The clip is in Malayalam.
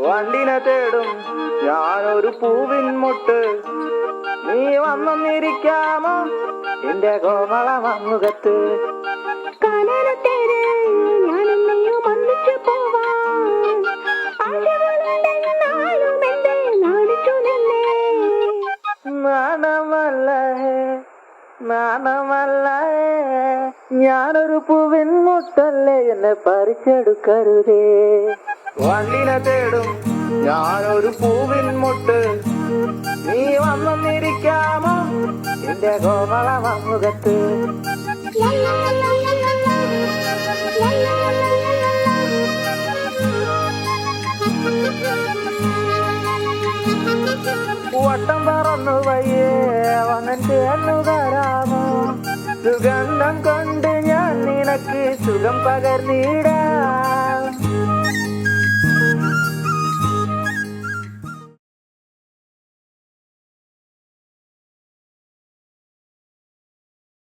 വണ്ടിനെ തേടും ഞാനൊരു പൂവിൻ മുട്ട്. നീ വന്നിരിക്കാമോ എന്റെ കോമള മമ്മുഖത്ത്? നാണമല്ല ഞാനൊരു പൂവിൻ മുട്ടല്ലേ, എന്നെ പറിച്ചെടുക്കരുതേ. വണ്ടിനെ തേടും ഞാനൊരു പൂവിൻ മുട്ട്. നീ വന്നിരിക്കാമോ എന്റെ കോമള മമ്മുഖത്ത്? വട്ടം പറന്നു വയ്യേ വന്നിട്ട് എന്നു തരാമോ? സുഗന്ധം കൊണ്ട് ഞാൻ നിനക്ക് സുഖം പകർന്നിടാം.